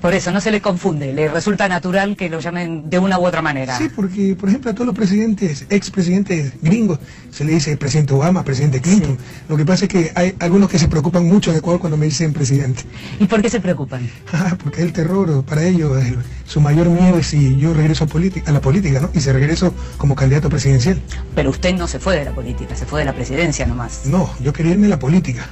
Por eso, no se le confunde, le resulta natural que lo llamen de una u otra manera. Sí, porque, por ejemplo, a todos los presidentes, expresidentes gringos, se le dice presidente Obama, presidente Clinton. Sí. Lo que pasa es que hay algunos que se preocupan mucho en Ecuador cuando me dicen presidente. ¿Y por qué se preocupan? Porque el terror, para ellos, su mayor miedo es si yo regreso a la política, ¿no? Y se regreso como candidato presidencial. Pero usted no se fue de la política, se fue de la presidencia nomás. No, yo quería irme a la política.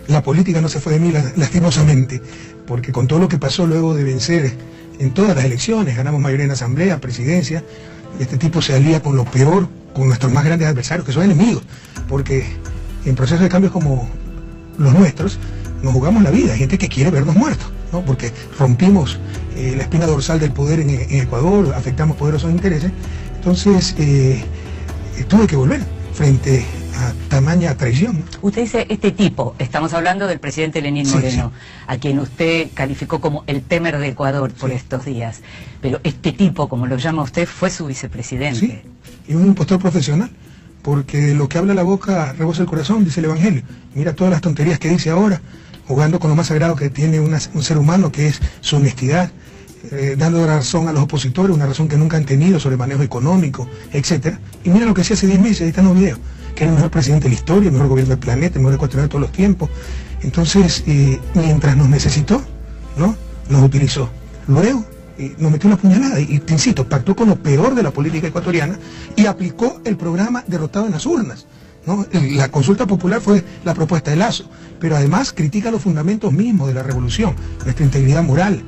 La política no se fue de mí lastimosamente, porque con todo lo que pasó luego de vencer en todas las elecciones, ganamos mayoría en asamblea, presidencia, este tipo se alía con lo peor, con nuestros más grandes adversarios, que son enemigos, porque en procesos de cambios como los nuestros, nos jugamos la vida, hay gente que quiere vernos muertos, ¿no? Porque rompimos la espina dorsal del poder en Ecuador, afectamos poderosos intereses, entonces tuve que volver frente a tamaña traición. Usted dice este tipo, estamos hablando del presidente Lenín Moreno, sí. A quien usted calificó como el Temer de Ecuador por estos días, pero este tipo, como lo llama usted, fue su vicepresidente. Sí, y un impostor profesional, porque lo que habla la boca rebosa el corazón, dice el Evangelio. Mira todas las tonterías que dice ahora, jugando con lo más sagrado que tiene un ser humano, que es su honestidad, dando razón a los opositores, una razón que nunca han tenido sobre manejo económico, etcétera. Y mira lo que hacía hace 10 meses, ahí están los videos, que era el mejor presidente de la historia, el mejor gobierno del planeta, el mejor ecuatoriano de todos los tiempos. Entonces, mientras nos necesitó, ¿no?, nos utilizó. Luego, nos metió una puñalada y te insisto, pactó con lo peor de la política ecuatoriana y aplicó el programa derrotado en las urnas, ¿no? La consulta popular fue la propuesta de Lazo, pero además critica los fundamentos mismos de la revolución, nuestra integridad moral,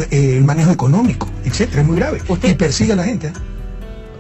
el manejo económico, etcétera. Es muy grave. ¿Usted? Y persigue a la gente.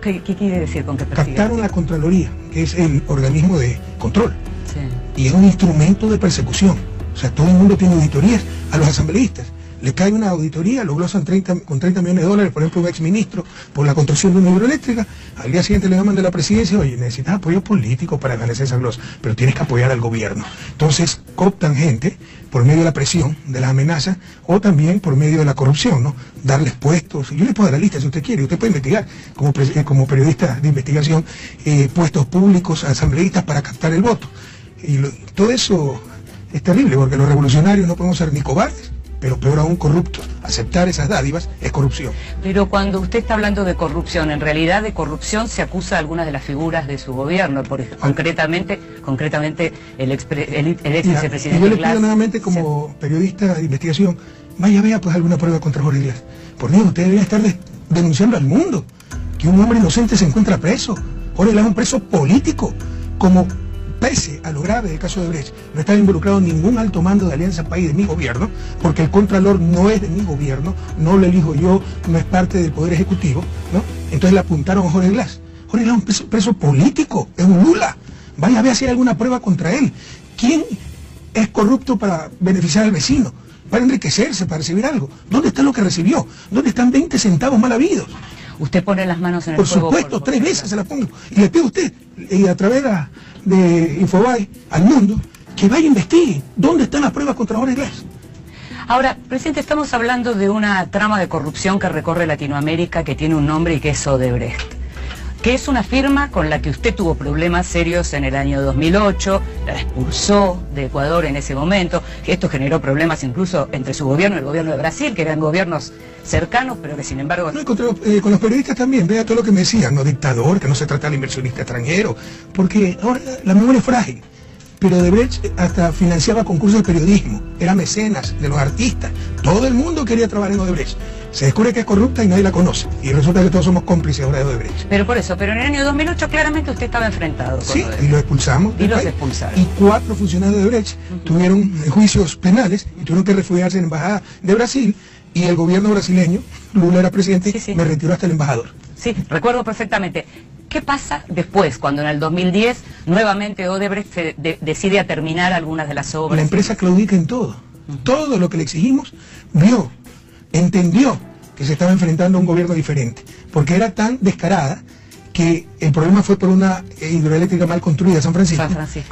¿Qué quiere decir con que persigue? Captaron la Contraloría, que es el organismo de control, sí. Y es un instrumento de persecución. O sea, todo el mundo tiene auditorías a los asambleístas. Le cae una auditoría, lo glosan con 30 millones de dólares, por ejemplo, un exministro, por la construcción de una hidroeléctrica. Al día siguiente le llaman de la presidencia, oye, necesitas apoyo político para ganar esa glosa, pero tienes que apoyar al gobierno. Entonces, cooptan gente por medio de la presión, de las amenazas, o también por medio de la corrupción, ¿no? Darles puestos. Yo les puedo dar la lista si usted quiere. Usted puede investigar, como periodista de investigación, puestos públicos a asambleístas para captar el voto. Y todo eso es terrible, porque los revolucionarios no podemos ser ni cobardes, pero peor aún corruptos. Aceptar esas dádivas es corrupción. Pero cuando usted está hablando de corrupción, en realidad de corrupción se acusa a algunas de las figuras de su gobierno, concretamente el ex vicepresidente. Y yo le pido nuevamente, como periodista de investigación, vea pues alguna prueba contra Jorge Glass. Por Dios, usted debería estar denunciando al mundo que un hombre inocente se encuentra preso. Jorge Glass es un preso político, como pese a lo grave del caso de Brecht, no estaba involucrado ningún alto mando de Alianza País de mi gobierno, porque el Contralor no es de mi gobierno, no lo elijo yo, no es parte del Poder Ejecutivo, ¿no? Entonces le apuntaron a Jorge Glass. Jorge Glass es un preso político, es un Lula. Vaya a ver si hay alguna prueba contra él. ¿Quién es corrupto para beneficiar al vecino? Para enriquecerse, para recibir algo. ¿Dónde está lo que recibió? ¿Dónde están 20 centavos mal habidos? Usted pone las manos en el fuego. Por supuesto, 3 veces se las pongo. Y le pido a usted, y a través de Infobae, al mundo, que vaya a investigar dónde están las pruebas contra Jorge Glass. Ahora, presidente, estamos hablando de una trama de corrupción que recorre Latinoamérica, que tiene un nombre y que es Odebrecht, que es una firma con la que usted tuvo problemas serios en el año 2008, la expulsó de Ecuador en ese momento, que esto generó problemas incluso entre su gobierno y el gobierno de Brasil, que eran gobiernos cercanos, pero que sin embargo... No, con los periodistas también, vea todo lo que me decían, no dictador, que no se trata de inversionista extranjero, porque ahora la memoria es frágil. Pero Odebrecht hasta financiaba concursos de periodismo, era mecenas de los artistas, todo el mundo quería trabajar en Odebrecht. Se descubre que es corrupta y nadie la conoce, y resulta que todos somos cómplices ahora de Odebrecht. Pero por eso, pero en el año 2008 claramente usted estaba enfrentado con Odebrecht. Y lo expulsamos. Y los expulsaron. Y 4 funcionarios de Odebrecht tuvieron juicios penales y tuvieron que refugiarse en la embajada de Brasil, y el gobierno brasileño, Lula era presidente, me retiró hasta el embajador. Sí, recuerdo perfectamente. ¿Qué pasa después, cuando en el 2010 nuevamente Odebrecht decide a terminar algunas de las obras? La empresa claudica en todo. Todo lo que le exigimos, vio, entendió que se estaba enfrentando a un gobierno diferente, porque era tan descarada que el problema fue por una hidroeléctrica mal construida, San Francisco.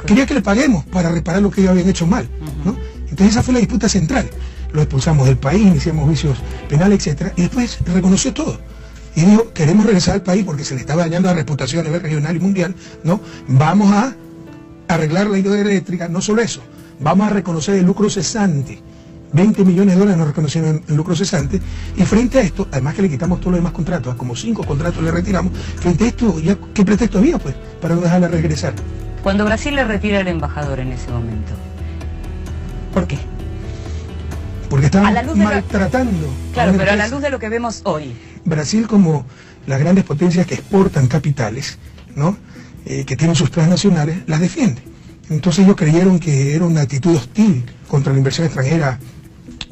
Quería que le paguemos para reparar lo que ellos habían hecho mal, ¿no? Entonces esa fue la disputa central. Lo expulsamos del país, iniciamos juicios penales, etcétera, y después reconoció todo. Y dijo, queremos regresar al país porque se le estaba dañando la reputación a nivel regional y mundial, ¿no? Vamos a arreglar la hidroeléctrica, no solo eso, vamos a reconocer el lucro cesante 20 millones de dólares nos reconocieron en lucro cesante, y frente a esto, además que le quitamos todos los demás contratos, como 5 contratos le retiramos, frente a esto, ya ¿qué pretexto había pues para no dejarla regresar? Cuando Brasil le retira al embajador en ese momento, ¿por qué? Porque estaban maltratando. Claro, pero a la luz de lo que vemos hoy. Brasil, como las grandes potencias que exportan capitales, ¿no? Que tienen sus transnacionales, las defiende. Entonces ellos creyeron que era una actitud hostil contra la inversión extranjera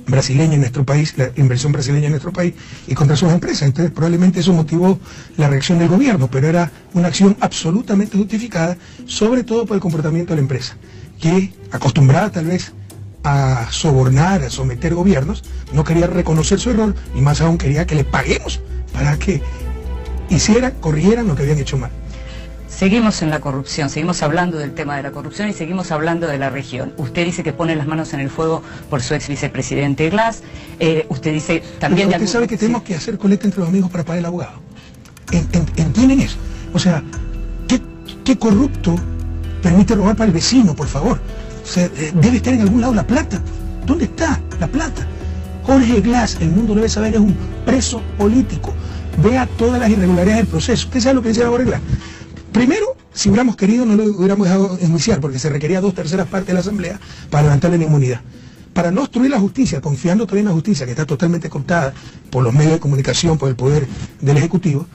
brasileña en nuestro país, la inversión brasileña en nuestro país y contra sus empresas. Entonces probablemente eso motivó la reacción del gobierno, pero era una acción absolutamente justificada, sobre todo por el comportamiento de la empresa, que acostumbrada tal vez a sobornar, a someter gobiernos, no quería reconocer su error y más aún quería que le paguemos para que corrigieran lo que habían hecho mal. Seguimos en la corrupción, seguimos hablando del tema de la corrupción y seguimos hablando de la región. Usted dice que pone las manos en el fuego por su ex vicepresidente Glass. Usted dice también... Usted sabe que tenemos que hacer colecta entre los amigos para pagar el abogado. ¿Entienden eso? O sea, ¿qué corrupto permite robar para el vecino, por favor? O sea, debe estar en algún lado la plata. ¿Dónde está la plata? Jorge Glass, el mundo debe saber, es un preso político. Vea todas las irregularidades del proceso. ¿Usted sabe lo que decía Jorge Glass? Primero, si hubiéramos querido, no lo hubiéramos dejado enjuiciar, porque se requería 2/3 partes de la Asamblea para levantarle la inmunidad. Para no obstruir la justicia, confiando todavía en la justicia, que está totalmente cooptada por los medios de comunicación, por el poder del Ejecutivo,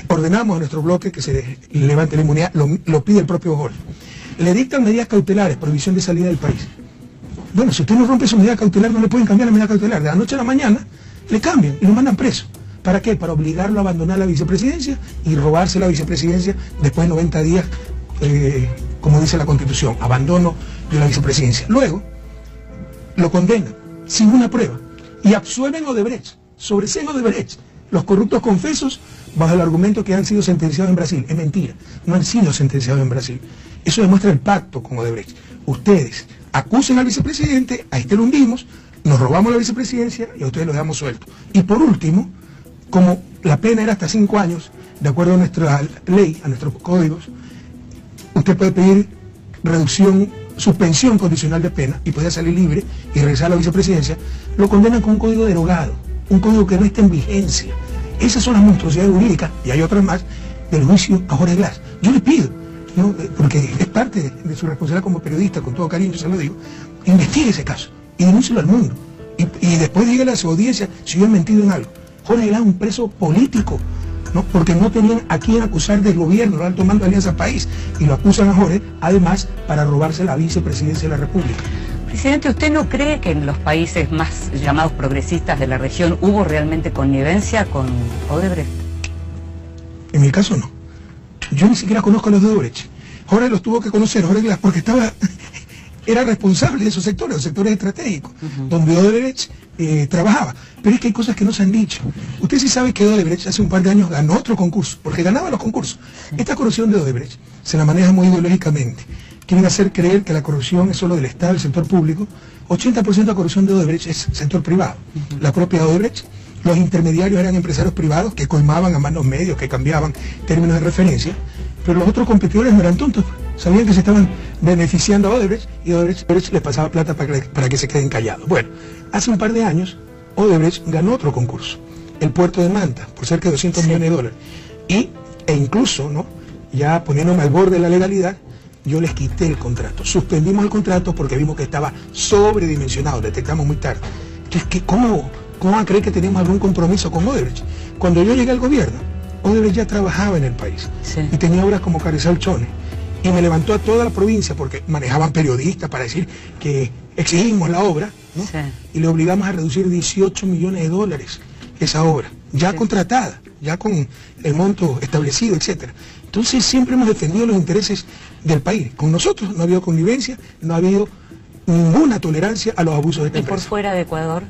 ordenamos a nuestro bloque que se levante la inmunidad, lo pide el propio Jorge. Le dictan medidas cautelares, prohibición de salida del país. Bueno, si usted no rompe su medida cautelar, no le pueden cambiar la medida cautelar. De la noche a la mañana, le cambian y lo mandan preso. ¿Para qué? Para obligarlo a abandonar la vicepresidencia y robarse la vicepresidencia después de 90 días, como dice la Constitución, abandono de la vicepresidencia. Luego, lo condenan sin una prueba y absuelven a Odebrecht, sobreseen a Odebrecht, los corruptos confesos, bajo el argumento que han sido sentenciados en Brasil. Es mentira, no han sido sentenciados en Brasil. Eso demuestra el pacto con Odebrecht. Ustedes acusen al vicepresidente, a este lo hundimos, nos robamos la vicepresidencia y a ustedes lo dejamos suelto. Y por último, como la pena era hasta 5 años, de acuerdo a nuestra ley, a nuestros códigos, usted puede pedir suspensión condicional de pena y puede salir libre y regresar a la vicepresidencia. Lo condenan con un código derogado, un código que no está en vigencia. Esas son las monstruosidades jurídicas, y hay otras más, del juicio a Jorge Glass. Yo le pido, ¿no? Porque es parte de su responsabilidad como periodista, con todo cariño se lo digo, investigue ese caso y denúncielo al mundo. Y después dígale a su audiencia si yo he mentido en algo. Jorge Glass es un preso político, ¿no? Porque no tenían a quién acusar del gobierno, el alto mando de Alianza País, y lo acusan a Jorge, además, para robarse la vicepresidencia de la República. Presidente, ¿usted no cree que en los países más llamados progresistas de la región hubo realmente connivencia con Odebrecht? En mi caso no. Yo ni siquiera conozco a los de Odebrecht. Jorge los tuvo que conocer, Jorge Glass, porque era responsable de esos sectores, los sectores estratégicos, donde Odebrecht trabajaba. Pero es que hay cosas que no se han dicho. Usted sí sabe que Odebrecht hace un par de años ganó otro concurso, porque ganaba los concursos. Esta corrupción de Odebrecht se la maneja muy ideológicamente. Quieren hacer creer que la corrupción es solo del Estado, del sector público. 80% de la corrupción de Odebrecht es sector privado. La propia Odebrecht, los intermediarios eran empresarios privados que coimaban a manos medios, que cambiaban términos de referencia, pero los otros competidores no eran tontos. Sabían que se estaban beneficiando a Odebrecht y Odebrecht les pasaba plata para que se queden callados. Bueno, hace un par de años Odebrecht ganó otro concurso, el puerto de Manta, por cerca de 200 millones de dólares. E incluso, ¿no?, ya poniéndome al borde de la legalidad, yo les quité el contrato. Suspendimos el contrato porque vimos que estaba sobredimensionado, detectamos muy tarde. Entonces, ¿cómo van a creer que teníamos algún compromiso con Odebrecht? Cuando yo llegué al gobierno, Odebrecht ya trabajaba en el país y tenía obras como Carrizal Chones. Y me levantó a toda la provincia porque manejaban periodistas para decir que exigimos la obra, ¿no? Y le obligamos a reducir 18 millones de dólares esa obra, ya contratada, ya con el monto establecido, etcétera. Entonces siempre hemos defendido los intereses del país. Con nosotros no ha habido connivencia, no ha habido ninguna tolerancia a los abusos de esta empresa. ¿Y por fuera de Ecuador?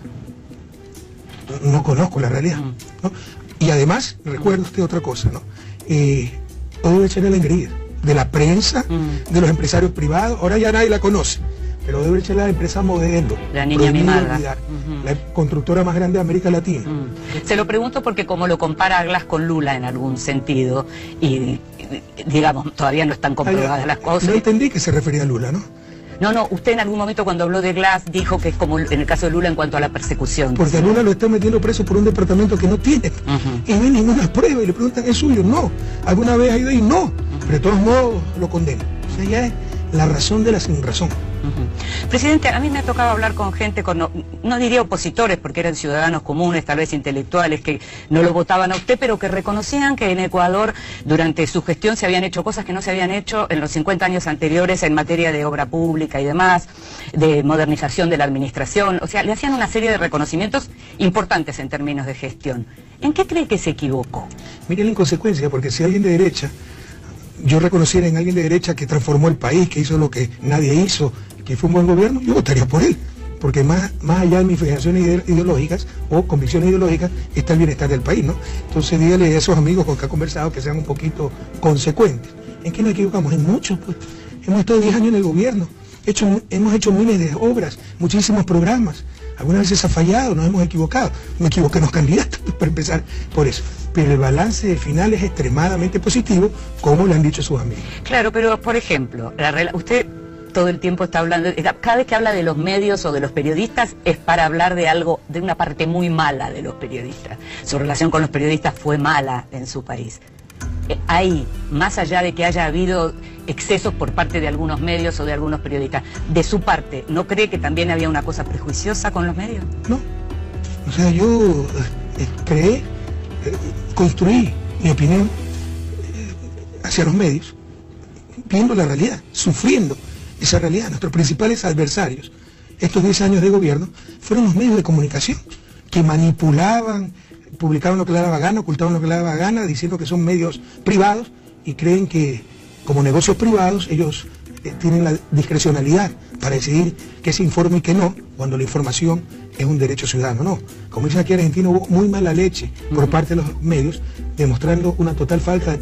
No conozco la realidad, ¿no? Y además, recuerda usted otra cosa, ¿no? Odebrecht era la engreída de la prensa, de los empresarios privados, ahora ya nadie la conoce, pero Odebrecht es la empresa modelo, la niña mimada, la constructora más grande de América Latina. Se lo pregunto porque como lo compara a Glass con Lula en algún sentido, y digamos, todavía no están comprobadas las cosas. No entendí que se refería a Lula, ¿no? No, usted en algún momento cuando habló de Glass dijo que es como en el caso de Lula en cuanto a la persecución. Porque a Lula lo están metiendo preso por un departamento que no tiene. Y no hay ninguna prueba y le preguntan, ¿es suyo? No. ¿Alguna vez ha ido ahí? No. Pero de todos modos lo condenan. O sea, ya es la razón de la sin razón. Presidente, a mí me ha tocado hablar con gente, no diría opositores, porque eran ciudadanos comunes, tal vez intelectuales, que no lo votaban a usted, pero que reconocían que en Ecuador, durante su gestión, se habían hecho cosas que no se habían hecho en los 50 años anteriores en materia de obra pública y demás, de modernización de la administración. O sea, le hacían una serie de reconocimientos importantes en términos de gestión. ¿En qué cree que se equivocó? Mire la inconsecuencia, porque si alguien de derecha, yo reconociera en alguien de derecha que transformó el país, que hizo lo que nadie hizo, que fue un buen gobierno, yo votaría por él, porque más allá de mis fijaciones ideológicas o convicciones ideológicas está el bienestar del país, ¿no? Entonces dígale a esos amigos con que ha conversado que sean un poquito consecuentes. ¿En qué nos equivocamos? En mucho, pues. Hemos estado 10 años en el gobierno, hemos hecho miles de obras, muchísimos programas. Algunas veces ha fallado, nos hemos equivocado. Me equivoqué en los candidatos, para empezar por eso. Pero el balance final es extremadamente positivo, como le han dicho sus amigos. Claro, pero por ejemplo, usted todo el tiempo está hablando, cada vez que habla de los medios o de los periodistas es para hablar de algo, de una parte muy mala de los periodistas. Su relación con los periodistas fue mala en su país. Ahí, más allá de que haya habido excesos por parte de algunos medios o de algunos periodistas, de su parte, ¿no cree que también había una cosa prejuiciosa con los medios? No. O sea, yo construí mi opinión hacia los medios, viendo la realidad, sufriendo esa realidad. Nuestros principales adversarios, estos 10 años de gobierno, fueron los medios de comunicación, que manipulaban, publicaban lo que le daba gana, ocultaban lo que le daba gana, diciendo que son medios privados, y creen que como negocios privados ellos tienen la discrecionalidad para decidir qué se informa y qué no, cuando la información es un derecho ciudadano. No, como dicen aquí en Argentina, hubo muy mala leche por parte de los medios, demostrando una total falta de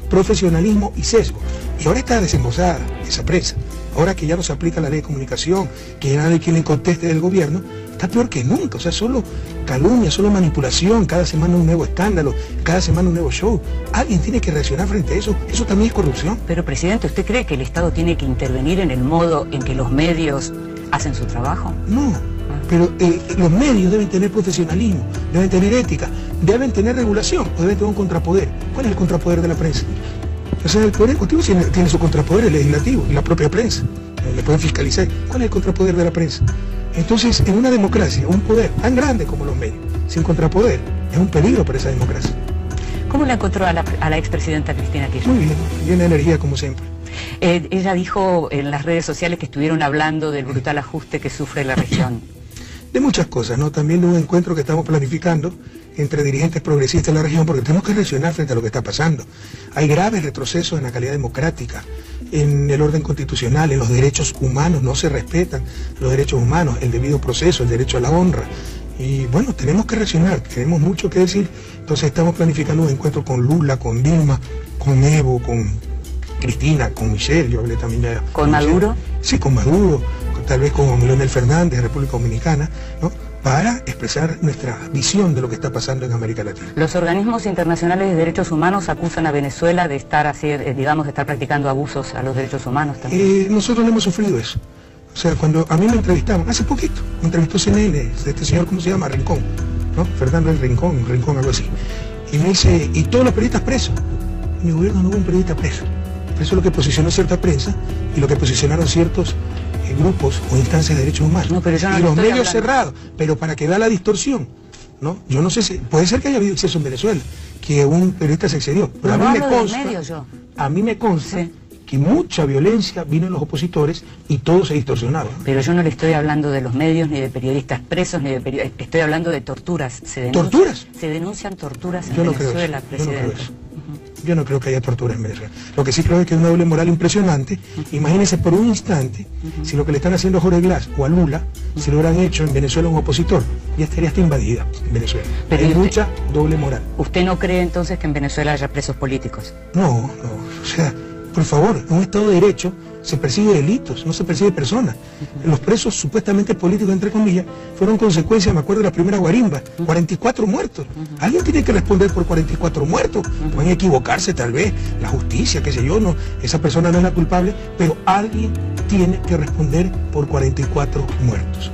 profesionalismo y sesgo. Y ahora está desembosada esa prensa. Ahora que ya no se aplica la ley de comunicación, que ya no hay quien le conteste del gobierno, está peor que nunca. O sea, solo calumnia, solo manipulación, cada semana un nuevo escándalo, cada semana un nuevo show. Alguien tiene que reaccionar frente a eso. Eso también es corrupción. Pero, presidente, ¿usted cree que el Estado tiene que intervenir en el modo en que los medios hacen su trabajo? No, pero los medios deben tener profesionalismo, deben tener ética, deben tener regulación o deben tener un contrapoder. ¿Cuál es el contrapoder de la prensa? O sea, el Poder Ejecutivo tiene su contrapoder, el legislativo, y la propia prensa. Le pueden fiscalizar. ¿Cuál es el contrapoder de la prensa? Entonces, en una democracia, un poder tan grande como los medios, sin contrapoder, es un peligro para esa democracia. ¿Cómo la encontró a la expresidenta Cristina Kirchner? Muy bien, llena de energía como siempre. Ella dijo en las redes sociales que estuvieron hablando del brutal ajuste que sufre la región. De muchas cosas, ¿no? También de un encuentro que estamos planificando entre dirigentes progresistas de la región, porque tenemos que reaccionar frente a lo que está pasando. Hay graves retrocesos en la calidad democrática, en el orden constitucional, en los derechos humanos, no se respetan los derechos humanos, el debido proceso, el derecho a la honra. Y bueno, tenemos que reaccionar, tenemos mucho que decir. Entonces estamos planificando un encuentro con Lula, con Dilma, con Evo, con Cristina, con Michelle, yo hablé también de... ¿Con Maduro? Sí, con Maduro, tal vez con Leonel Fernández, de República Dominicana, ¿no? Para expresar nuestra visión de lo que está pasando en América Latina. Los organismos internacionales de derechos humanos acusan a Venezuela de estar de estar practicando abusos a los derechos humanos también. Nosotros no hemos sufrido eso. O sea, cuando a mí me entrevistaban, hace poquito, me entrevistó CNN, este señor, ¿cómo se llama? Rincón, ¿no? Fernando el Rincón, algo así. Y me dice, ¿y todos los periodistas presos? En mi gobierno no hubo un periodista preso. Eso es lo que posicionó cierta prensa y lo que posicionaron ciertos grupos o instancias de derechos humanos. No, pero yo no y los medios hablando. Cerrados, pero para que vea la distorsión, ¿no? Yo no sé si, puede ser que haya habido exceso en Venezuela, que un periodista se excedió, pero no, a mí me consta Sí. que mucha violencia vino en los opositores y todo se distorsionaba. Pero yo no le estoy hablando de los medios, ni de periodistas presos, ni de periodistas, estoy hablando de torturas. ¿Torturas? Se denuncian torturas en Yo no Venezuela, creo eso. Yo no presidente. creo eso. Yo no creo que haya tortura en Venezuela. Lo que sí creo es que hay una doble moral impresionante. Imagínense por un instante, si lo que le están haciendo a Jorge Glass o a Lula, si lo hubieran hecho en Venezuela un opositor, ya estaría hasta invadida en Venezuela. Pero hay mucha doble moral. ¿Usted no cree entonces que en Venezuela haya presos políticos? No, o sea, por favor, en un Estado de Derecho se persigue delitos, no se persigue personas. Los presos supuestamente políticos, entre comillas, fueron consecuencia, me acuerdo, de la primera guarimba, 44 muertos. Alguien tiene que responder por 44 muertos. Pueden equivocarse tal vez, la justicia, qué sé yo, no, esa persona no es la culpable, pero alguien tiene que responder por 44 muertos.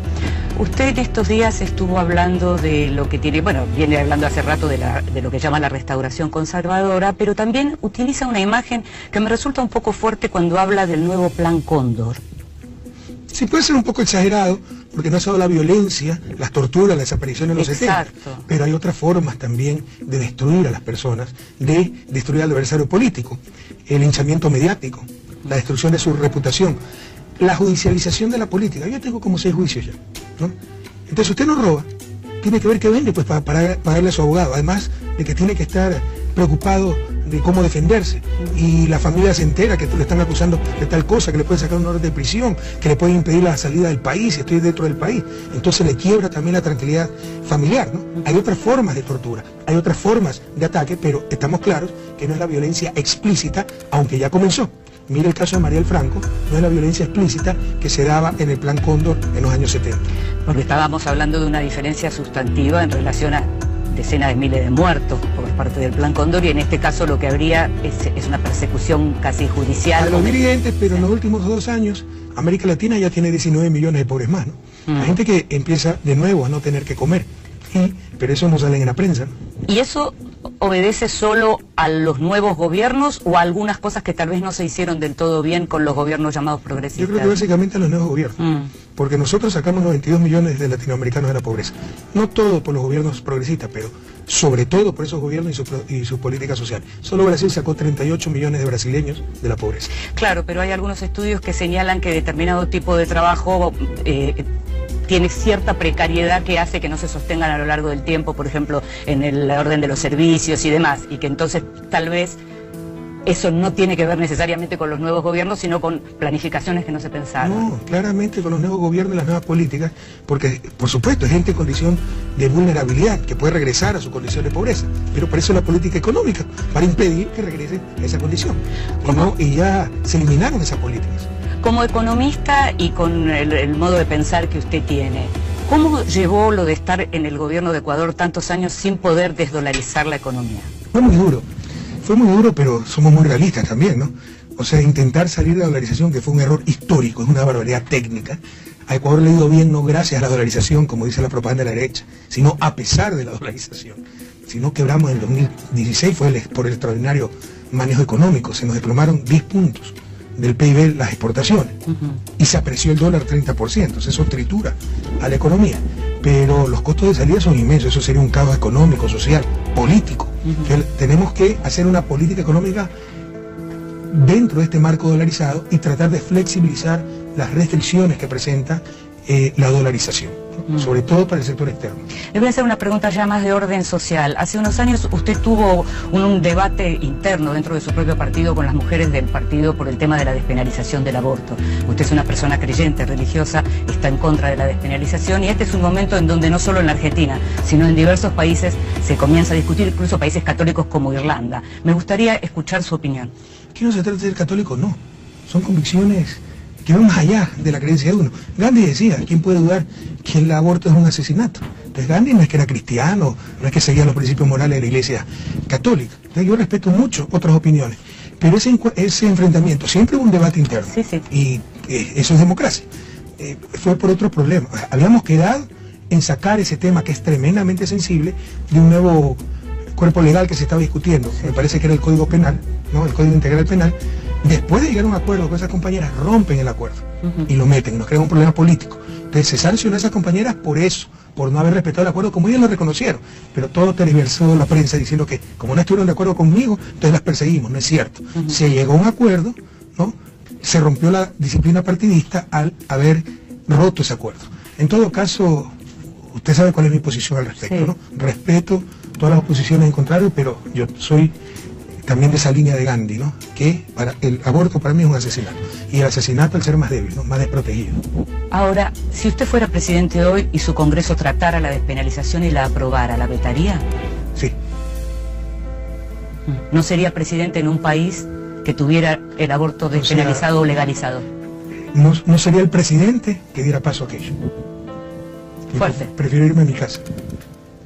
Usted en estos días estuvo hablando de lo que tiene, bueno, viene hablando hace rato de lo que llama la restauración conservadora, pero también utiliza una imagen que me resulta un poco fuerte cuando habla del nuevo Plan Cóndor. Sí, puede ser un poco exagerado, porque no ha sido la violencia, las torturas, las desapariciones en los 70, pero hay otras formas también de destruir a las personas, de destruir al adversario político, el linchamiento mediático, la destrucción de su reputación, la judicialización de la política. Yo tengo como 6 juicios ya, ¿no? Entonces usted no roba, tiene que ver qué vende pues para pagarle a su abogado, además de que tiene que estar preocupado de cómo defenderse, y la familia se entera que le están acusando de tal cosa, que le pueden sacar una orden de prisión, que le pueden impedir la salida del país si estoy dentro del país, entonces le quiebra también la tranquilidad familiar, ¿no? Hay otras formas de tortura, hay otras formas de ataque, pero estamos claros que no es la violencia explícita, aunque ya comenzó. Mire el caso de Mariel Franco, no es la violencia explícita que se daba en el Plan Cóndor en los años 70. Porque estábamos hablando de una diferencia sustantiva en relación a decenas de miles de muertos por parte del Plan Cóndor, y en este caso lo que habría es una persecución casi judicial. A los dirigentes, pero en los últimos 2 años, América Latina ya tiene 19 millones de pobres más, ¿no? Hay gente que empieza de nuevo a no tener que comer, pero eso no sale en la prensa, ¿no? ¿Y eso obedece solo a los nuevos gobiernos o a algunas cosas que tal vez no se hicieron del todo bien con los gobiernos llamados progresistas? Yo creo que básicamente a los nuevos gobiernos, porque nosotros sacamos 92 millones de latinoamericanos de la pobreza. No todo por los gobiernos progresistas, pero sobre todo por esos gobiernos y sus políticas sociales. Solo Brasil sacó 38 millones de brasileños de la pobreza. Claro, pero hay algunos estudios que señalan que determinado tipo de trabajo tiene cierta precariedad que hace que no se sostengan a lo largo del tiempo, por ejemplo, en el orden de los servicios y demás, y que entonces tal vez eso no tiene que ver necesariamente con los nuevos gobiernos, sino con planificaciones que no se pensaron. No, claramente con los nuevos gobiernos y las nuevas políticas, porque por supuesto hay gente en condición de vulnerabilidad que puede regresar a su condición de pobreza, pero para eso es la política económica, para impedir que regrese a esa condición. Y ya se eliminaron esas políticas. Como economista y con el modo de pensar que usted tiene, ¿cómo llevó lo de estar en el gobierno de Ecuador tantos años sin poder desdolarizar la economía? Fue muy duro, pero somos muy realistas también, ¿no? O sea, intentar salir de la dolarización, que fue un error histórico, es una barbaridad técnica. A Ecuador le ha ido bien no gracias a la dolarización, como dice la propaganda de la derecha, sino a pesar de la dolarización. Si no quebramos en el 2016 fue por el extraordinario manejo económico, se nos desplomaron 10 puntos del PIB las exportaciones, y se apreció el dólar 30%, eso tritura a la economía, pero los costos de salida son inmensos, eso sería un caos económico, social, político. Tenemos que hacer una política económica dentro de este marco dolarizado y tratar de flexibilizar las restricciones que presenta la dolarización, sobre todo para el sector externo. Le voy a hacer una pregunta ya más de orden social. Hace unos años usted tuvo un debate interno dentro de su propio partido con las mujeres del partido por el tema de la despenalización del aborto. Usted es una persona creyente, religiosa, está en contra de la despenalización, y este es un momento en donde no solo en la Argentina, sino en diversos países se comienza a discutir, incluso países católicos como Irlanda. Me gustaría escuchar su opinión. Aquí no se trata de ser católico, no. Son convicciones que van más allá de la creencia de uno. Gandhi decía, ¿quién puede dudar que el aborto es un asesinato? Entonces Gandhi no es que era cristiano, no es que seguía los principios morales de la Iglesia católica. Entonces yo respeto mucho otras opiniones, pero ese enfrentamiento, siempre hubo un debate interno, y eso es democracia. Fue por otro problema. Habíamos quedado en sacar ese tema que es tremendamente sensible de un nuevo cuerpo legal que se estaba discutiendo, me parece que era el Código Penal, ¿no? El Código Integral Penal. Después de llegar a un acuerdo con esas compañeras, rompen el acuerdo y lo meten, nos crean un problema político. Entonces se sancionó a esas compañeras por eso, por no haber respetado el acuerdo, como ellas lo reconocieron, pero todo tergiversó la prensa diciendo que como no estuvieron de acuerdo conmigo, entonces las perseguimos. No es cierto. Se llegó a un acuerdo, ¿no? Se rompió la disciplina partidista al haber roto ese acuerdo. En todo caso, usted sabe cuál es mi posición al respecto, ¿no? Respeto todas las oposiciones en contrario, pero yo soy también de esa línea de Gandhi, ¿no? Que el aborto para mí es un asesinato, y el asesinato al ser más débil, ¿no? Más desprotegido. Ahora, si usted fuera presidente hoy y su Congreso tratara la despenalización y la aprobara, ¿la vetaría? Sí. ¿No sería presidente en un país que tuviera el aborto despenalizado o legalizado? No sería el presidente que diera paso a aquello. Fuerte. Prefiero irme a mi casa.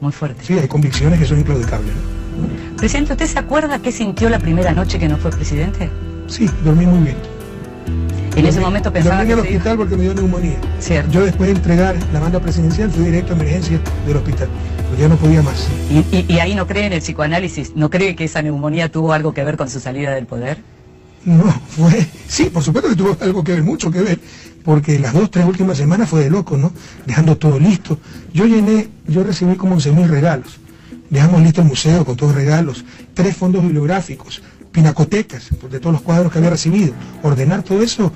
Muy fuerte. Sí, hay convicciones que son inclaudicables, ¿no? Presidente, ¿usted se acuerda qué sintió la primera noche que no fue presidente? Sí, dormí muy bien. En ese momento pensaba dormí en el que hospital porque me dio neumonía. Cierto. Yo después de entregar la banda presidencial fui directo a emergencia del hospital, porque ya no podía más. ¿Y ahí no cree en el psicoanálisis? ¿No cree que esa neumonía tuvo algo que ver con su salida del poder? No, sí, por supuesto que tuvo algo que ver, mucho que ver, porque las 2-3 últimas semanas fue de loco, ¿no? Dejando todo listo. Yo recibí como 11.000 regalos. Dejamos listo el museo con todos los regalos, 3 fondos bibliográficos, pinacotecas de todos los cuadros que había recibido, ordenar todo eso,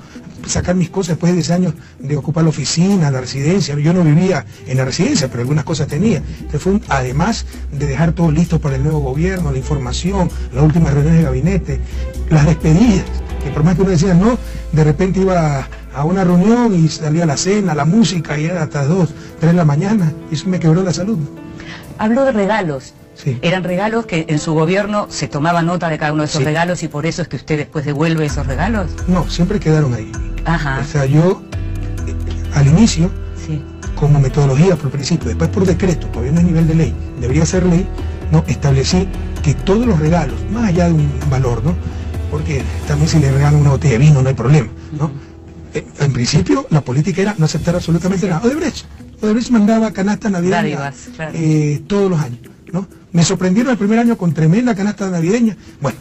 sacar mis cosas después de 10 años de ocupar la oficina, la residencia. Yo no vivía en la residencia, pero algunas cosas tenía. Entonces fue además de dejar todo listo para el nuevo gobierno, la información, las últimas reuniones de gabinete, las despedidas, que por más que uno decía no, de repente iba a una reunión y salía la cena, la música, y era hasta 2, 3 de la mañana, y eso me quebró la salud. Habló de regalos. Sí. Eran regalos que en su gobierno se tomaba nota de cada uno de esos regalos, y por eso es que usted después devuelve esos regalos. No, siempre quedaron ahí. Ajá. O sea, yo al inicio, sí, como metodología por principio, después por decreto, todavía no es nivel de ley, debería ser ley, no, establecí que todos los regalos, más allá de un valor, ¿no? Porque también si le regalan una botella de vino no hay problema, ¿no? En principio la política era no aceptar absolutamente nada. Odebrecht mandaba canasta navideña claro, todos los años, ¿no? Me sorprendieron el primer año con tremenda canasta navideña. Bueno,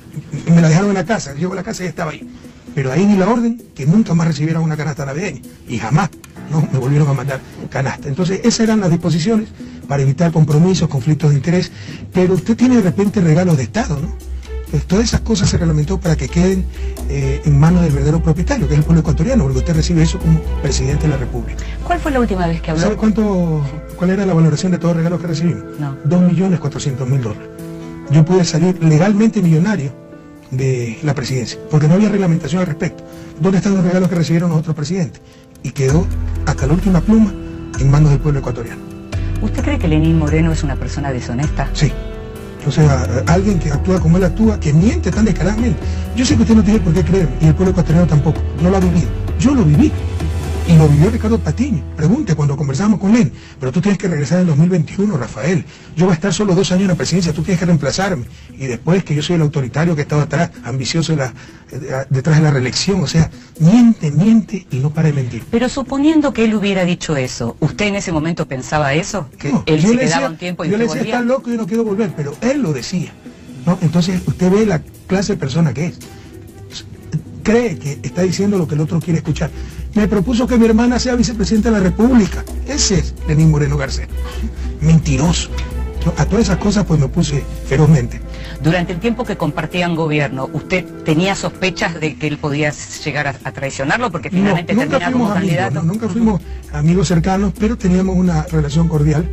me la dejaron en la casa, llego a la casa y estaba ahí. Pero ahí di la orden que nunca más recibieran una canasta navideña. Y jamás, ¿no? Me volvieron a mandar canasta. Entonces esas eran las disposiciones para evitar compromisos, conflictos de interés. Pero usted tiene de repente regalos de Estado, ¿no? Entonces todas esas cosas se reglamentó para que queden en manos del verdadero propietario, que es el pueblo ecuatoriano, porque usted recibe eso como presidente de la República. ¿Cuál fue la última vez que habló? ¿Sabe cuál era la valoración de todos los regalos que recibimos? No. $2.400.000. Yo pude salir legalmente millonario de la presidencia, porque no había reglamentación al respecto. ¿Dónde están los regalos que recibieron los otros presidentes? Y quedó hasta la última pluma en manos del pueblo ecuatoriano. ¿Usted cree que Lenín Moreno es una persona deshonesta? Sí. O sea, alguien que actúa como él actúa, que miente tan descaradamente. Yo sé que usted no tiene por qué creer, y el pueblo ecuatoriano tampoco, no lo ha vivido. Yo lo viví. Y lo vivió Ricardo Patiño. Pregunte cuando conversamos con él. Pero tú tienes que regresar en 2021, Rafael. Yo voy a estar solo 2 años en la presidencia, tú tienes que reemplazarme. Y después que yo soy el autoritario que estaba atrás, ambicioso detrás de la reelección. O sea, miente y no para de mentir. Pero suponiendo que él hubiera dicho eso, ¿usted en ese momento pensaba eso? ¿Que no, él se quedaba un tiempo y yo usted le decía, volvía? está loco, yo no quiero volver. Pero él lo decía, ¿no? Entonces usted ve la clase de persona que es. Cree que está diciendo lo que el otro quiere escuchar. Me propuso que mi hermana sea vicepresidenta de la República. Ese es Lenín Moreno Garcés. Mentiroso. A todas esas cosas pues me opuse ferozmente. Durante el tiempo que compartían gobierno, ¿usted tenía sospechas de que él podía llegar a traicionarlo? Porque finalmente termina como candidato. Nunca fuimos amigos cercanos, pero teníamos una relación cordial.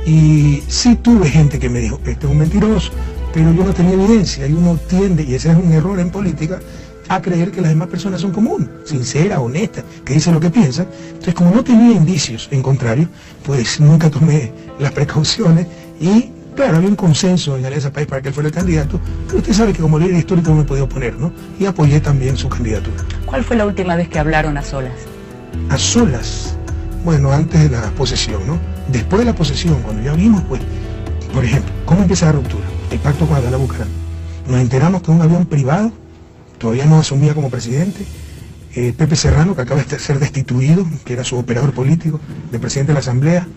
Y sí tuve gente que me dijo, este es un mentiroso, pero yo no tenía evidencia. Y uno tiende, y ese es un error en política, a creer que las demás personas son como uno, sinceras, honestas, que dicen lo que piensan. Entonces, como no tenía indicios en contrario, pues nunca tomé las precauciones y, claro, había un consenso en Alianza País para que él fuera el candidato, pero usted sabe que como líder histórico no me podía oponer, ¿no? Y apoyé también su candidatura. ¿Cuál fue la última vez que hablaron a solas? A solas, bueno, antes de la posesión, ¿no? Después de la posesión, cuando ya vimos, pues, por ejemplo, ¿cómo empieza la ruptura? El pacto con Abdalá Bucaram. Nos enteramos que un avión privado todavía no asumía como presidente, Pepe Serrano, que acaba de ser destituido, que era su operador político, de presidente de la Asamblea,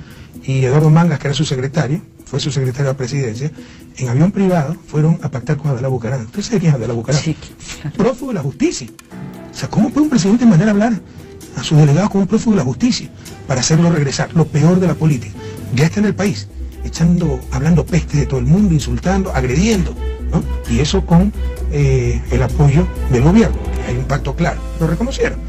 y Eduardo Mangas, que era su secretario, fue su secretario de la presidencia, en avión privado fueron a pactar con Abdalá Bucaram. ¿Usted sabe quién es Abdalá Bucaram? Sí. Prófugo de la justicia. O sea, ¿cómo puede un presidente mandar a hablar a sus delegados como un prófugo de la justicia para hacerlo regresar? Lo peor de la política. Ya está en el país, hablando peste de todo el mundo, insultando, agrediendo, ¿no? Y eso con el apoyo del gobierno. Hay un pacto claro, lo reconocieron.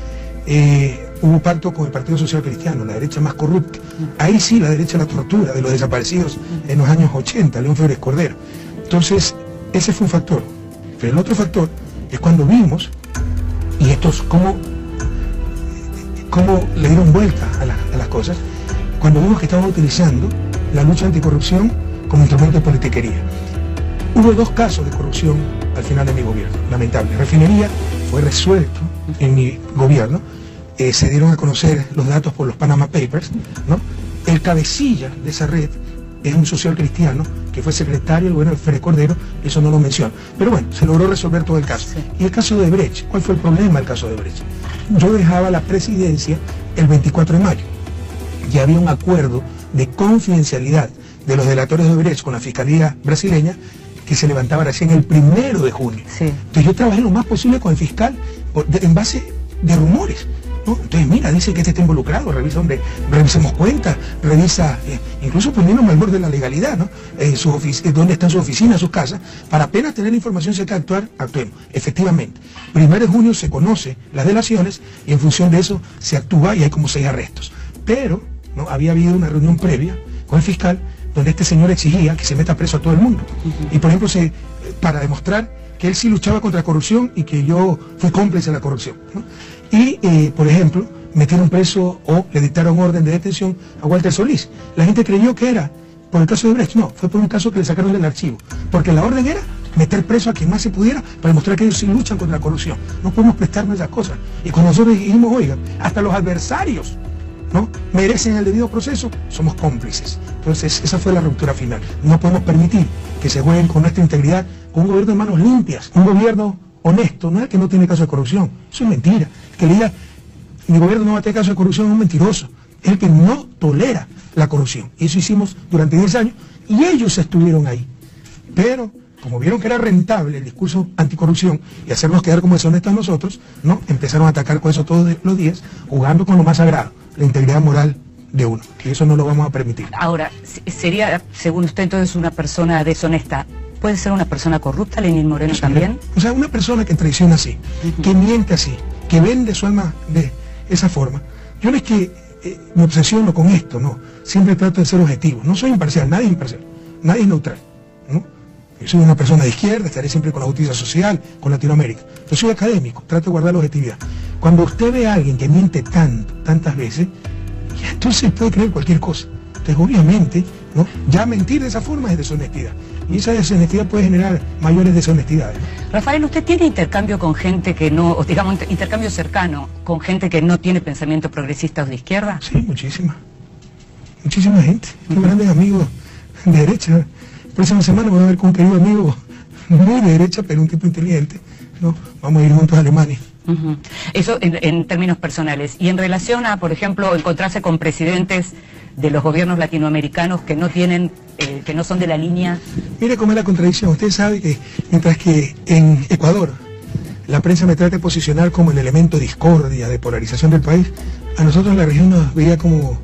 Hubo pacto con el Partido Social Cristiano, la derecha más corrupta. Ahí sí la derecha la tortura de los desaparecidos en los años 80, León Febres Cordero. Entonces, ese fue un factor. Pero el otro factor es cuando vimos, y estos cómo le dieron vuelta a las cosas, cuando vimos que estaban utilizando la lucha anticorrupción como instrumento de politiquería. Hubo 2 casos de corrupción al final de mi gobierno, lamentable. Refinería fue resuelto en mi gobierno, se dieron a conocer los datos por los Panama Papers, ¿no? El cabecilla de esa red es un social cristiano que fue secretario del gobierno de Fede Cordero, eso no lo menciono. Pero bueno, se logró resolver todo el caso. Sí. Y el caso de Brecht, ¿cuál fue el problema del caso de Brecht? Yo dejaba la presidencia el 24 de mayo. Ya había un acuerdo de confidencialidad de los delatores de Brecht con la Fiscalía brasileña que se levantaba recién el 1 de junio. Sí. Entonces yo trabajé lo más posible con el fiscal en base de rumores, ¿no? Entonces mira, dice que este está involucrado, revisa donde revisemos cuentas, revisa, incluso poniéndome al borde de la legalidad, ¿no? Dónde están sus oficinas, sus casas, para apenas tener la información si hay que actuar, actuemos. Efectivamente, 1 de junio se conoce las delaciones y en función de eso se actúa y hay como 6 arrestos. Pero ¿no? Había habido una reunión previa con el fiscal donde este señor exigía que se meta preso a todo el mundo. Y por ejemplo, para demostrar que él sí luchaba contra la corrupción y que yo fui cómplice de la corrupción, ¿no? Y, por ejemplo, metieron preso o le dictaron orden de detención a Walter Solís. La gente creyó que era por el caso de Brecht. No, fue por un caso que le sacaron del archivo. Porque la orden era meter preso a quien más se pudiera para demostrar que ellos sí luchan contra la corrupción. No podemos prestarnos esas cosas. Y cuando nosotros dijimos, oigan, hasta los adversarios, ¿no? merecen el debido proceso, somos cómplices. Entonces esa fue la ruptura final. No podemos permitir que se jueguen con nuestra integridad, con un gobierno de manos limpias, un gobierno honesto, no es el que no tiene caso de corrupción, eso es mentira. El que diga, mi gobierno no va a tener caso de corrupción es un mentiroso, es el que no tolera la corrupción. Y eso hicimos durante 10 años y ellos estuvieron ahí. Pero como vieron que era rentable el discurso anticorrupción y hacernos quedar como deshonestos nosotros, ¿no? Empezaron a atacar con eso todos los días, jugando con lo más sagrado, la integridad moral de uno. Y eso no lo vamos a permitir. Ahora, sería, según usted, entonces una persona deshonesta. ¿Puede ser una persona corrupta, Lenín Moreno, también? O sea, una persona que traiciona así, que miente así, que vende su alma de esa forma. Yo no es que me obsesiono con esto, no. Siempre trato de ser objetivo. No soy imparcial, nadie es imparcial, nadie es neutral, ¿no? Yo soy una persona de izquierda, estaré siempre con la justicia social, con Latinoamérica. Yo soy académico, trato de guardar la objetividad. Cuando usted ve a alguien que miente tantas veces, ya entonces puede creer cualquier cosa. Entonces, obviamente, ¿no? Ya mentir de esa forma es deshonestidad. Y esa deshonestidad puede generar mayores deshonestidades, ¿no? Rafael, ¿usted tiene intercambio con gente que no, o digamos, intercambio cercano con gente que no tiene pensamiento progresista o de izquierda? Sí, muchísima. Muchísima gente. Tengo grandes amigos de derecha. La próxima semana voy a ver con un querido amigo muy de derecha, pero un tipo inteligente, ¿no? Vamos a ir juntos a Alemania. Eso en términos personales. Y en relación a, por ejemplo, encontrarse con presidentes de los gobiernos latinoamericanos que no tienen, que no son de la línea. Mire cómo es la contradicción. Usted sabe que mientras que en Ecuador la prensa me trata de posicionar como el elemento de discordia, de polarización del país, a nosotros la región nos veía como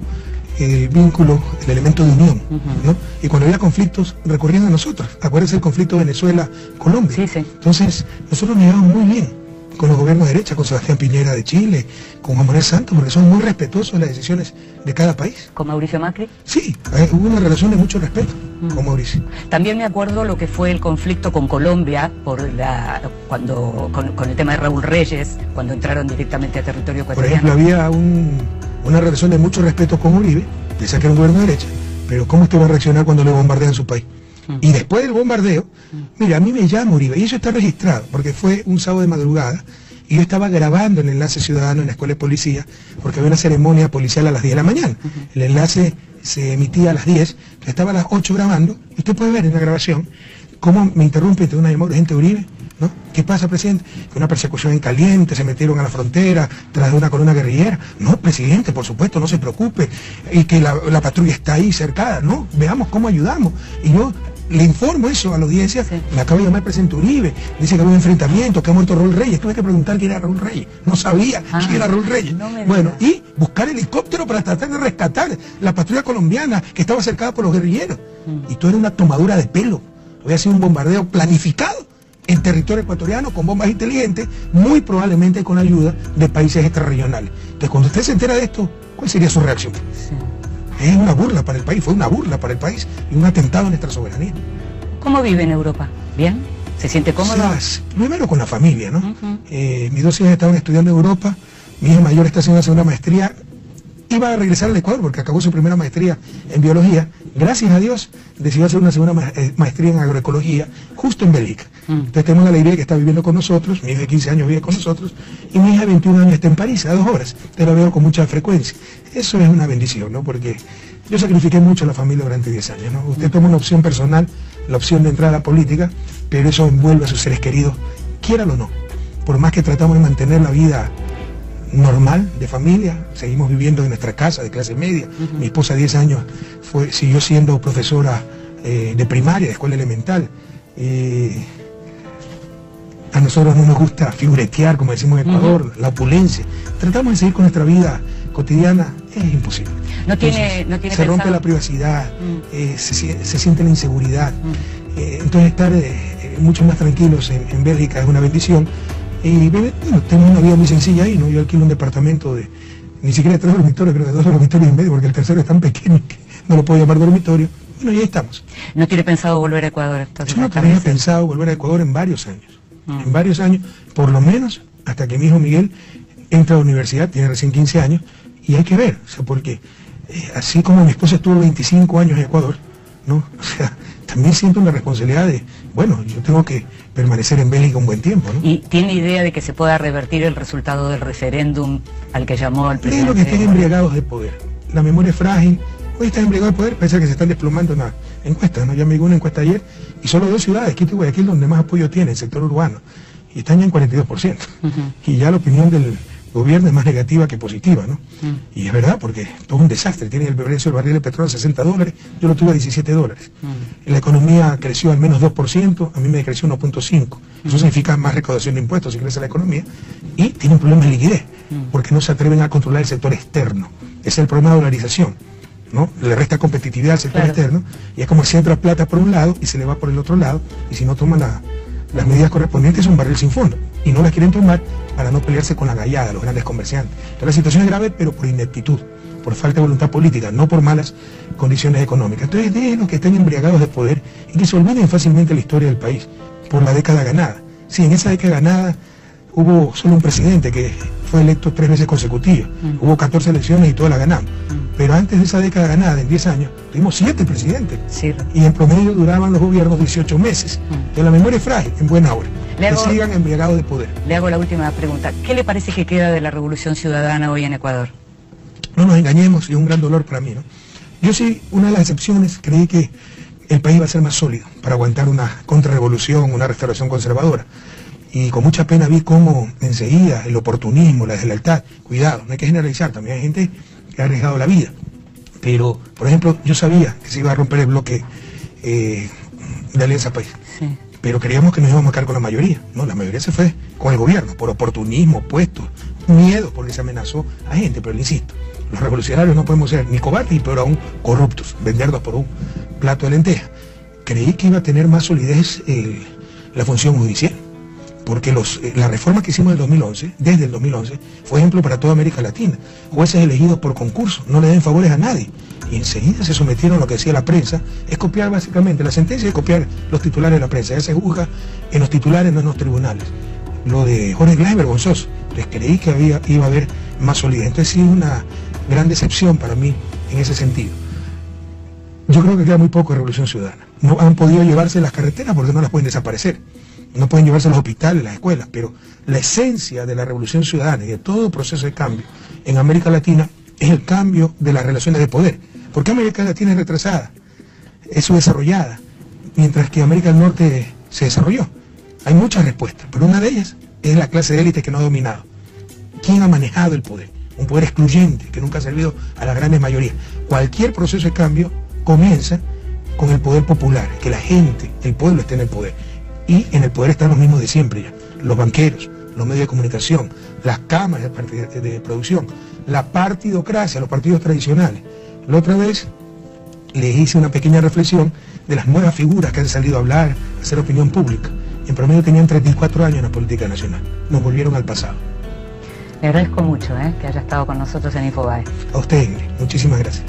el vínculo, el elemento de unión, ¿no? Y cuando había conflictos recurrían a nosotros. Acuérdense el conflicto Venezuela-Colombia. Sí, sí. Entonces nosotros nos llevamos muy bien con los gobiernos de derecha, con Sebastián Piñera de Chile, con Juan Manuel Santos, porque son muy respetuosos de las decisiones de cada país. ¿Con Mauricio Macri? Sí, hubo una relación de mucho respeto con Mauricio. También me acuerdo lo que fue el conflicto con Colombia con el tema de Raúl Reyes, cuando entraron directamente a territorio ecuatoriano. Por ejemplo, había una relación de mucho respeto con Uribe, pese a que era un gobierno de derecha, pero ¿cómo usted va a reaccionar cuando le bombardean su país? Y después del bombardeo, mira, a mí me llama Uribe, y eso está registrado, porque fue un sábado de madrugada, y yo estaba grabando el enlace ciudadano en la escuela de policía, porque había una ceremonia policial a las 10 de la mañana. El enlace se emitía a las 10, yo estaba a las 8 grabando, y usted puede ver en la grabación cómo me interrumpe una llamada de gente de Uribe, ¿no? ¿Qué pasa, presidente? Que una persecución en caliente, se metieron a la frontera tras de una columna guerrillera. No, presidente, por supuesto, no se preocupe, y que la patrulla está ahí cercada, ¿no? Veamos cómo ayudamos. Y yo le informo eso a la audiencia, sí. Me acaba de llamar el presidente Uribe, dice que había un enfrentamiento, que ha muerto Raúl Reyes. Tuve que preguntar quién era Raúl Reyes, no sabía quién era Raúl Reyes. No bueno, y buscar helicóptero para tratar de rescatar la patrulla colombiana que estaba cercada por los guerrilleros. Y todo era una tomadura de pelo, había sido un bombardeo planificado en territorio ecuatoriano con bombas inteligentes, muy probablemente con ayuda de países extrarregionales. Entonces, cuando usted se entera de esto, ¿cuál sería su reacción? Sí. Es una burla para el país, fue una burla para el país y un atentado a nuestra soberanía. ¿Cómo vive en Europa? ¿Bien? ¿Se siente cómodo? Primero con la familia, ¿no? Mis 2 hijas estaban estudiando en Europa, mi hija mayor está haciendo una segunda maestría iba a regresar al Ecuador porque acabó su primera maestría en biología. Gracias a Dios decidió hacer una segunda maestría en agroecología justo en Bélgica. Entonces tenemos a la Iberia que está viviendo con nosotros, mi hija de 15 años vive con nosotros, y mi hija de 21 años está en París, a 2 horas. Te la veo con mucha frecuencia. Eso es una bendición, ¿no? Porque yo sacrifiqué mucho a la familia durante 10 años, ¿no? Usted toma una opción personal, la opción de entrar a la política, pero eso envuelve a sus seres queridos, quiéralo o no. Por más que tratamos de mantener la vida normal de familia, seguimos viviendo en nuestra casa de clase media. Mi esposa 10 años siguió siendo profesora de primaria, de escuela elemental. A nosotros no nos gusta figuretear, como decimos en Ecuador, la opulencia. Tratamos de seguir con nuestra vida cotidiana, es imposible. No tiene se rompe la privacidad, se siente la inseguridad. Entonces estar mucho más tranquilos en Bélgica es una bendición. Y bueno, tengo una vida muy sencilla ahí, ¿no? Yo alquilo un departamento de ni siquiera 3 dormitorios, creo que 2 dormitorios y medio, porque el tercero es tan pequeño que no lo puedo llamar dormitorio. Bueno, y ahí estamos. ¿No tiene pensado volver a Ecuador entonces? Yo no tenía pensado volver a Ecuador en varios años. En varios años, por lo menos hasta que mi hijo Miguel entra a la universidad, tiene recién 15 años, y hay que ver, o sea, porque así como mi esposa estuvo 25 años en Ecuador, ¿no? O sea, también siento una responsabilidad de, bueno, yo tengo que permanecer en Bélgica un buen tiempo, ¿no? ¿Y tiene idea de que se pueda revertir el resultado del referéndum al que llamó al presidente? Creo que estén embriagados de poder. La memoria es frágil. Hoy están embriagados de poder, parece que se están desplomando en la encuesta, ¿no? Ya me llegó una encuesta ayer, y solo 2 ciudades, Quito y Guayaquil, donde más apoyo tiene, el sector urbano, y están ya en 42%. Y ya la opinión del gobierno es más negativa que positiva, ¿no? Y es verdad, porque todo un desastre. Tiene el precio del barril de petróleo a $60, yo lo tuve a $17. La economía creció al menos 2%, a mí me creció 1.5%. Eso significa más recaudación de impuestos si crece la economía, y tienen problemas de liquidez, porque no se atreven a controlar el sector externo. Ese es el problema de dolarización, ¿no? Le resta competitividad al sector externo, y es como si entra plata por un lado y se le va por el otro lado, y si no toman las medidas correspondientes es un barril sin fondo, y no las quieren tomar para no pelearse con la gallada, los grandes comerciantes. Entonces la situación es grave, pero por ineptitud, por falta de voluntad política, no por malas condiciones económicas. Entonces de los que estén embriagados de poder y que se olviden fácilmente la historia del país por la década ganada. Sí, en esa década ganada hubo solo un presidente que fue electo 3 veces consecutivas, hubo 14 elecciones y todas las ganamos. Pero antes de esa década ganada, en 10 años, tuvimos 7 presidentes. Sí. Y en promedio duraban los gobiernos 18 meses. De la memoria es frágil, en buena hora. Que sigan embriagados de poder. Le hago la última pregunta. ¿Qué le parece que queda de la revolución ciudadana hoy en Ecuador? No nos engañemos, y es un gran dolor para mí, ¿no? Yo sí, una de las excepciones, creí que el país iba a ser más sólido para aguantar una contrarrevolución, una restauración conservadora. Y con mucha pena vi cómo enseguida el oportunismo, la deslealtad, cuidado, no hay que generalizar, también hay gente que ha arriesgado la vida. Pero, por ejemplo, yo sabía que se iba a romper el bloque de Alianza País. Sí. Pero creíamos que nos íbamos a quedar con la mayoría. No, la mayoría se fue con el gobierno, por oportunismo, puestos, miedo, porque se amenazó a gente. Pero le insisto, los revolucionarios no podemos ser ni cobardes y peor aún corruptos, vender 2 por 1 plato de lentejas. Creí que iba a tener más solidez la función judicial, porque la reforma que hicimos desde el 2011, fue ejemplo para toda América Latina. Jueces elegidos por concurso, no le den favores a nadie. Y enseguida se sometieron a lo que decía la prensa, es copiar básicamente la sentencia, es copiar los titulares de la prensa. Ya se juzga en los titulares, no en los tribunales. Lo de Jorge Glass es vergonzoso. Entonces creí que iba a haber más solidez. Entonces sí, una gran decepción para mí en ese sentido. Yo creo que queda muy poco de revolución ciudadana. No han podido llevarse las carreteras porque no las pueden desaparecer. No pueden llevarse a los hospitales, las escuelas, pero la esencia de la revolución ciudadana y de todo proceso de cambio en América Latina es el cambio de las relaciones de poder. ¿Por qué América Latina es retrasada? Es subdesarrollada, mientras que América del Norte se desarrolló. Hay muchas respuestas, pero una de ellas es la clase de élite que no ha dominado. ¿Quién ha manejado el poder? Un poder excluyente que nunca ha servido a las grandes mayorías. Cualquier proceso de cambio comienza con el poder popular, que la gente, el pueblo esté en el poder. Y en el poder están los mismos de siempre ya, los banqueros, los medios de comunicación, las cámaras de producción, la partidocracia, los partidos tradicionales. La otra vez les hice una pequeña reflexión de las nuevas figuras que han salido a hablar, a hacer opinión pública. En promedio tenían 34 años en la política nacional, nos volvieron al pasado. Le agradezco mucho que haya estado con nosotros en Infobae. A usted, Ingrid, muchísimas gracias.